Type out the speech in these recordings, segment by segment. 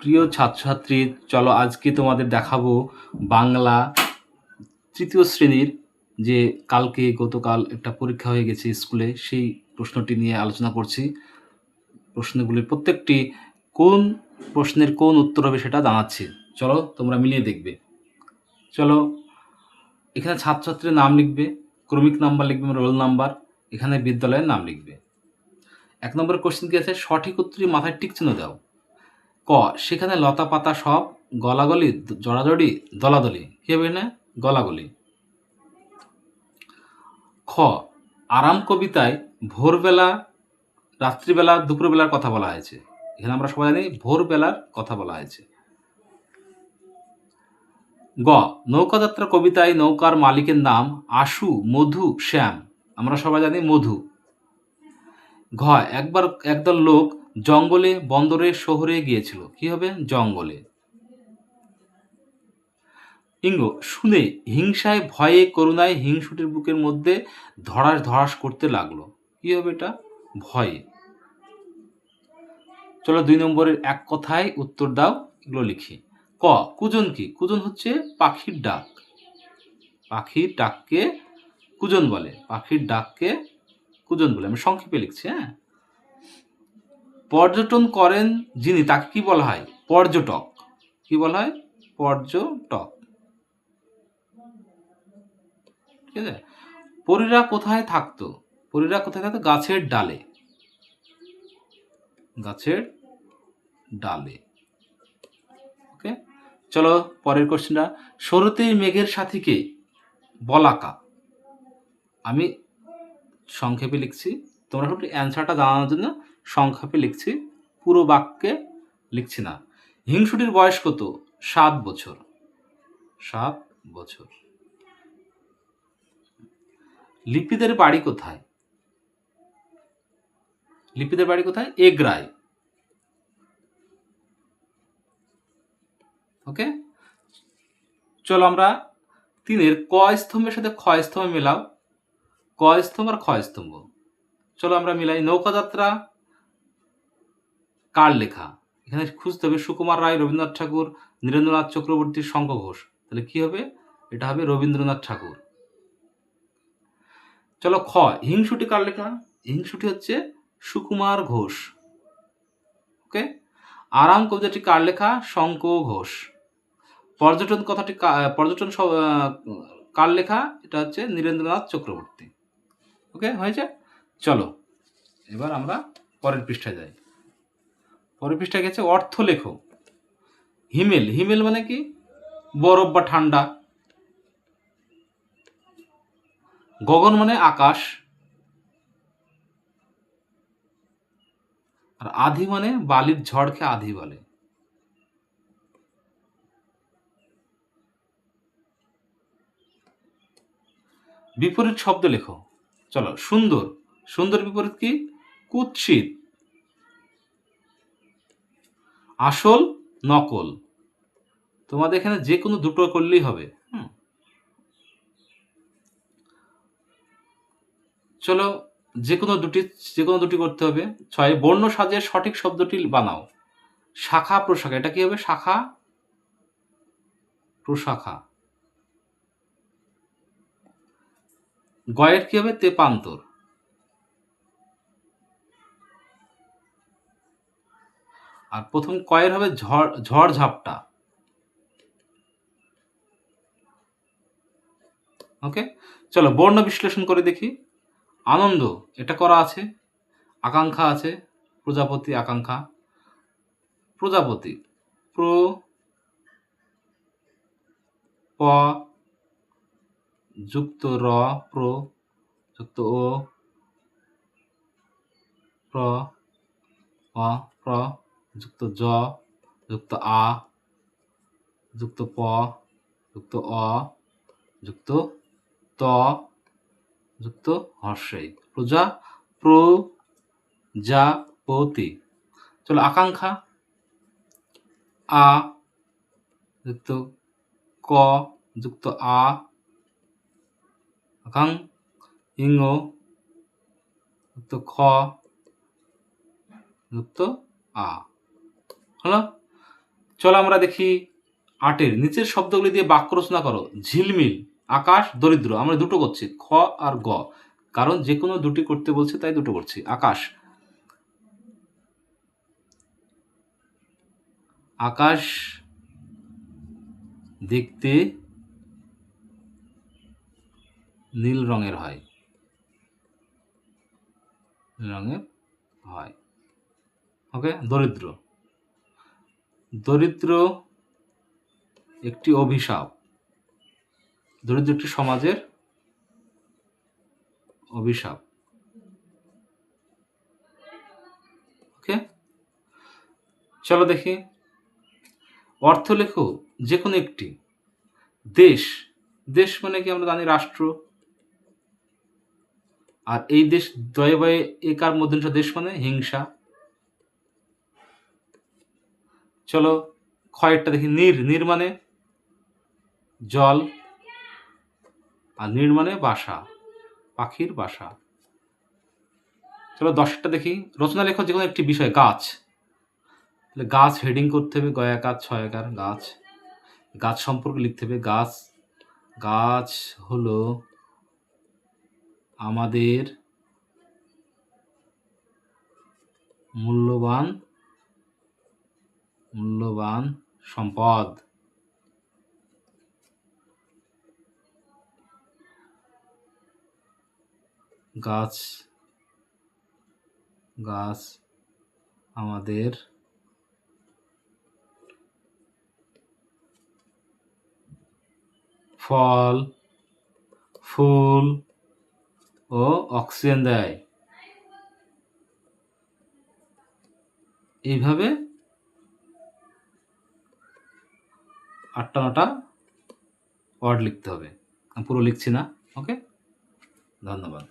প্রিয় ছাত্রছাত্রী, চলো আজকে তোমাদের দেখাবো বাংলা তৃতীয় শ্রেণীর যে গতকাল একটা পরীক্ষা হয়ে গেছে স্কুলে, সেই প্রশ্নটি নিয়ে আলোচনা করছি। প্রশ্নগুলির প্রত্যেকটি কোন প্রশ্নের কোন উত্তর হবে সেটা জানাচ্ছি। চলো তোমরা মিলিয়ে দেখবে। চলো, এখানে ছাত্রছাত্রীর নাম লিখবে, ক্রমিক নাম্বার লিখবে, রোল নাম্বার, এখানে বিদ্যালয়ের নাম লিখবে। 1 নম্বরের কোশ্চেন কি আছে? সঠিক উত্তরটি মাথায় টিক চিহ্ন দাও। ক, সেখানে লতা পাতা সব গলাগলি জড়াজড়ি দলাদলি, কি হবে না? গলাগলি। খ, আরাম কবিতায় ভোরবেলা, রাত্রিবেলা, দুপুরবেলার কথা বলা হয়েছে। এখানে আমরা সবাই জানি ভোরবেলার কথা বলা হয়েছে। গ, নৌকাযাত্রা কবিতায় নৌকার মালিকের নাম আশু, মধু, শ্যাম, আমরা সবাই জানি মধু। ঘ, একদল লোক জঙ্গলে, বন্দরে, শহরে গিয়েছিল, কি হবে? জঙ্গলে। ইঙ্গ, শুনে হিংসায় ভয়ে করুণায় হিংসুটির বুকের মধ্যে ধড়াস ধড়াস করতে লাগলো, কি হবে এটা? ভয়ে। চলো 2 নম্বরের এক কথায় উত্তর দাও, এগুলো লিখি। ক, কুজন কি? কুজন হচ্ছে পাখির ডাক। পাখির ডাককে কুজন বলে। পাখির ডাককে কুজন বলে। আমি সংক্ষেপে লিখছি, হ্যাঁ। পর্যটন করেন যিনি, তাকে কি বলা হয়? পর্যটক। কি বলা হয়? পর্যটক। ঠিক আছে। পরীরা কোথায় থাকতো? পরীরা কোথায় থাকতো? গাছের ডালে। গাছের ডালে। ওকে, চলো পরের কোশ্চেনটা। শরতের মেঘের সাথীকে বলাকা। আমি সংক্ষেপে লিখছি, তোমরা একটু অ্যান্সারটা জানানোর জন্য সংক্ষেপে লিখছি, পুরো বাক্যে লিখছি না। হিংসুটির বয়স কত? 7 বছর। 7 বছর। লিপিদের বাড়ি কোথায়? লিপিদের বাড়ি কোথায়? এগরায়। ওকে, চলো আমরা 3-এর ক স্তম্ভের সাথে খ স্তম্ভ মেলাও। ক স্তম্ভ আর খ স্তম্ভ, চলো আমরা মিলাই। নৌকাযাত্রা কার লেখা? এখানে খুঁজতে হবে সুকুমার রায়, রবীন্দ্রনাথ ঠাকুর, নীরেন্দ্রনাথ চক্রবর্তী, শঙ্খ ঘোষ। তাহলে কি হবে? এটা হবে রবীন্দ্রনাথ ঠাকুর। চলো খ, হিংসুটি কার লেখা? হিংসুটি হচ্ছে সুকুমার ঘোষ। ওকে, আরাম কবিতাটি কার লেখা? শঙ্খ ঘোষ। পর্যটন কার লেখা? এটা হচ্ছে নীরেন্দ্রনাথ চক্রবর্তী। ওকে, হয়েছে। চলো এবার আমরা পরের পৃষ্ঠায় যাই। পরের পৃষ্ঠায় গেছে অর্থ লেখো। হিমেল, হিমেল মানে কি? বরফ বা ঠান্ডা। গগন মানে আকাশ। আর আধি মানে বালির ঝড়কে আধি বলে। বিপরীত শব্দ লেখো। চলো, সুন্দর, সুন্দর বিপরীত কি? কুৎসিত। আসল, নকল। তোমাদের এখানে যে কোনো দুটো করলেই হবে। চলো, যে কোনো দুটি করতে হবে। 6, বর্ণ সাজের সঠিক শব্দটি বানাও। শাখা প্রশাখা, এটা কি হবে? শাখা প্রশাখা। গয়ের কি হবে? তেপান্তর। আর প্রথম কয়ের হবে ঝড় ঝাপটা। ওকে, চলো বর্ণ বিশ্লেষণ করে দেখি। আনন্দ, এটা করা আছে। আকাঙ্ক্ষা আছে, প্রজাপতি, আকাঙ্ক্ষা। প্রজাপতি, প্র, প যুক্ত র, প্র যুক্ত ও, প্র, অ, প্র যুক্ত জ, যুক্ত আ, যুক্ত প, যুক্ত অ, যুক্ত ত, যুক্ত হর্ষই। প্রজাপতি। চলো আকাঙ্ক্ষা, আ যুক্ত ক, যুক্ত আ, আকাং, ইঙ্গ যুক্ত খ, যুক্ত আ। হলো। চলো আমরা দেখি 8-এর নিচের শব্দগুলি দিয়ে বাক্য রচনা করো। ঝিলমিল, আকাশ, দরিদ্র। আমরা দুটো করছি, খ আর গ, কারণ যে কোনো দুটি করতে বলছে তাই দুটো করছি। আকাশ, আকাশ দেখতে নীল রঙের হয়, নীল রঙের হয়। ওকে। দরিদ্র, দরিদ্র একটি অভিশাপ, দরিদ্র একটি সমাজের অভিশাপ। ওকে। চলো দেখি অর্থ লেখো যে কোনো একটি। দেশ, দেশ মানে কি আমরা জানি রাষ্ট্র, আর এই দেশ দ্বয়ে বয়ে একার মধ্যে দেশ মানে হিংসা। চলো ক্ষয়েরটা দেখি। নীর, নীর মানে জল, আর নীর মানে বাসা, পাখির বাসা। চলো 10টা দেখি। রচনা লেখো যে কোনো একটি বিষয়। গাছ, তাহলে গাছ হেডিং করতে হবে, গয়াকার ছয়াকার গাছ। গাছ সম্পর্কে লিখতে হবে। গাছ, গাছ হলো আমাদের মূল্যবান মূল্যবান সম্পদ। গাছ, গাছ আমাদের ফল, ফুল ও অক্সিজেন দেয়। এইভাবে 8টা ওয়ার্ড লিখতে হবে। আমি পুরো লিখছি না। ওকে, ধন্যবাদ।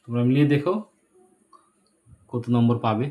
তোমরা মিলিয়ে দেখো কত নম্বর পাবে।